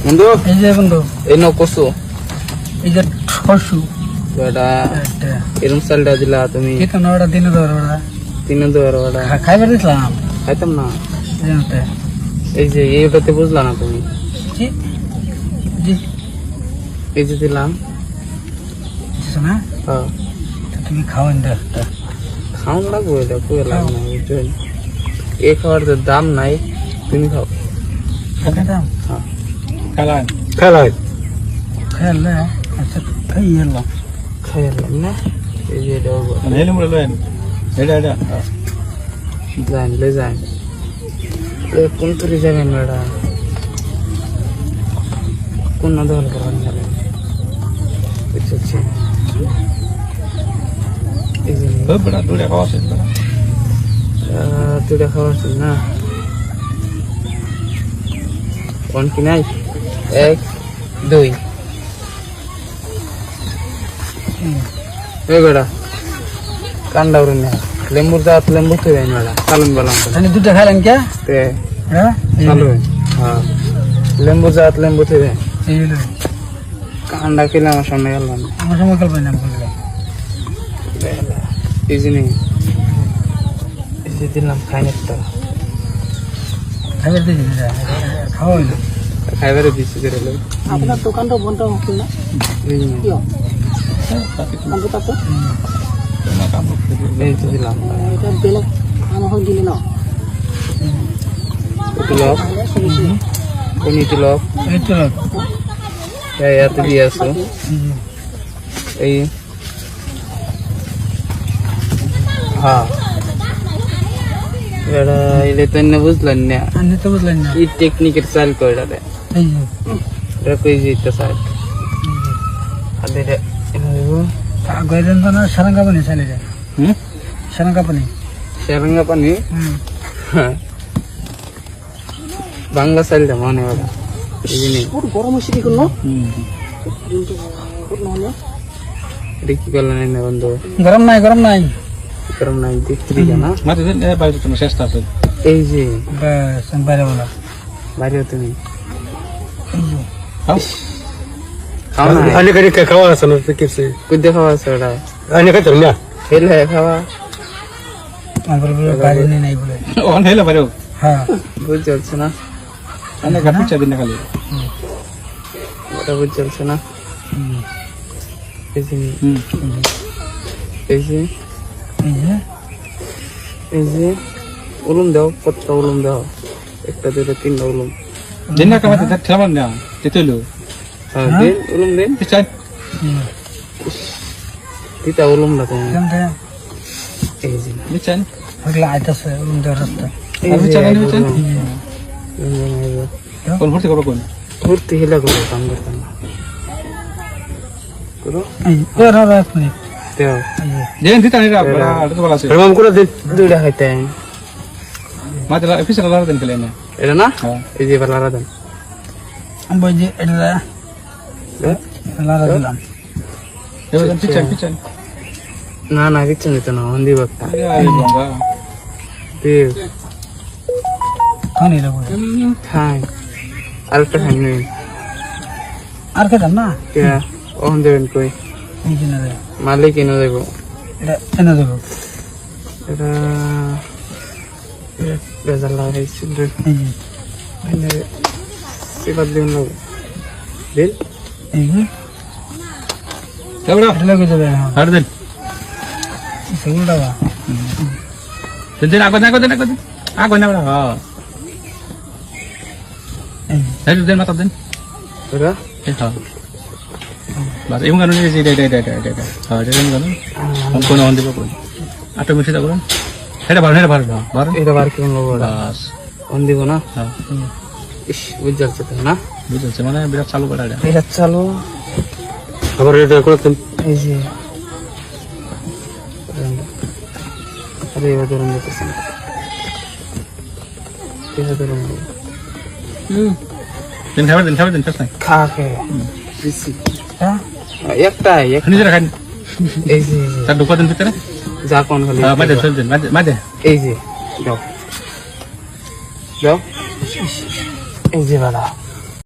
বন্ধু এই যে বন্ধু এই নাও কসু এই যে ছশু এটা এরম চালটা দিলা তুমি কেতন ওটা দিনে ধর ওটা তিনে দেওয়ার ওটা খাইবার দিছিলাম খাইতাম না জানতে এই যে এইটাতে বুঝলা না তুমি জি জি এই যে দিলাম বুঝছো না হ্যাঁ তো তুমি খাওয়ান দে খাওয়ান লাগবো এটা কুয়ে লাগবে না বুঝছেন এই খাওয়ার তো দাম নাই তুমি খাও দাম হ্যাঁ খেলায় খেলে আচ্ছা খাই এলাম খাইলাম না এই যে এটা হেলে মুড়ে লয়েন এটা যান লে যান কোন তরি যাবেন ম্যাডা কোন না দল করেন যাবেন বুঝছি এই যে বড় দূরে খাওয়া শেষ করা তুইটা খাওয়াচ্ছিস না কোন কি নাই 1 2 এই বেড়া কান্ডা উড়ে না লেম্বুর দাঁত লেম্বু তুই যাই বেড়া চালুন বললাম তাহলে দুটো খাইলেন কে তে হ্যাঁ চালু হ্যাঁ লেম্বু দাঁত লেম্বু তুই যাই এই হলো কান্ডা খেলে আমার সামনে গেল না আমার সময় কাল পাইলাম বললাম এই যে নেই এই যে দিলাম খাইনেরটা খাইবার দিছি খাওয়াই না খাইবারে দিচ্ছি করে লোক আপনার দোকানটা বন্ধ হচ্ছে না এই যে নেই। এই যে দিলাম এটা বেলেগ আমার দিলে না তিলক কোনি তিলক এই তো এত দিয়ে আসো এই হ্যাঁ এটা এটা তো না বুঝলেন না আমি তো বুঝলেন না কি টেকনিকের চাল করে এটা এই যে এটা কই যেতে চাই আর এটা গয়লেন তো না সারাঙ্গা পানি চালে যায় সারাঙ্গা পানি সেরঙ্গা পানি বাংলা চালটা মনে ওটা এই জিনিস গরম হচ্ছে কি করলো এটা কি করলেন না বন্ধু গরম নাই গরম নাই দেখতে না মাঝে দিন বাইরে তুমি শেষ আছে এই যে বাস বাইরে বলা বাইরে তুমি খাও খাও না আনে করে খাওয়া আছে না কিছু কুদে খাওয়া আছে ওটা আনে কা চল না হেলে খাওয়া আমার বলে বাইরে নাই বলে অন হেলে বাইরে হ্যাঁ বুঝ চলছে না আনে কা পিছা দিন খালি ওটা বুঝ চলছে না এই যে এই এই যে এই যে এই যে উলুম দাও কতটা উলুম দাও একটা দুটো তিনটা উলুম দিন না কামাতে থাকলাম না তেতলো হ্যাঁ দিন উলুম দিন পিছা তিতা উলুম না তুমি জানতে এই যে পিছা হগলা আইতাছে উন্দের রাস্তা এই আমি যে চালাই নিয়ে চাই কোন ভর্তি করব কোন ভর্তি হেলা করো কাম করতাম না করো এই এর আর এক মিনিট দেও দেন দিতা নি রা আর তো বলা আছে রকম করে দুইটা খাইতে মাতে পিছা লাগা দেন খেলে না এটা না হ্যাঁ এই যে বালা রাধন আমি বই যে এটা লারা দিলাম এবার পিছা পিছা না না কিচ্ছু নিত না হন্দি বাক্তা আরে বাবা দেব খানি লাগবে খাই আরেকটা খাই নেই আর খেতাম না কে ওখান দেবেন কই এই যে না মালিক এনে দেবো এটা এনে দেবো এটা বেজার লাগাইছিল এই যে সেবার দিন লাগবে দিন এই যে এবার এটা লাগে যাবে হ্যাঁ আর দেন সেগুলোটা বা দেন আগো দেন আগো না হ্যাঁ এই এই দেন মাতা দেন ওরা হ্যাঁ বাস এই গানো এই এটা হ্যাঁ এটা গানো কোন অন দিব কোন আটো মিশে দাও কোন এটা ভালো বার এটা বার কেমন লাগবে ওরা বাস অন দিব না হ্যাঁ ইস বুঝ যাচ্ছে তো না বুঝছে মানে বিরাট চালু করা এটা এটা চালু আবার এটা করতেন এই যে আরে এবার ধরুন দেখতেছি না এবার ধরুন দেন খাবার দেন ফেস নাই খা খে দিছি হ্যাঁ একটাই নিজে রাখেন এই যে তার ঢুকা দেন ভিতরে যা কোন খালি হ্যাঁ মাঝে চল দেন মাঝে এই যে যাও যাও এই যে বাড়া